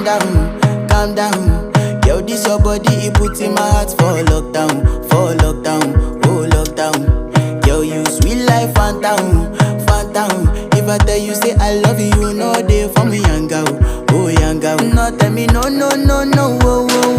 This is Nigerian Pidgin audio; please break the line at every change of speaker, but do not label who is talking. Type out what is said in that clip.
calm down. Yo, this your body, it puts in my heart for lockdown, oh lockdown. Yo, you sweet life, phantom, phantom. If I tell you say I love you, no day for me, young girl, oh young girl. No tell me no, no, no, no, oh, oh,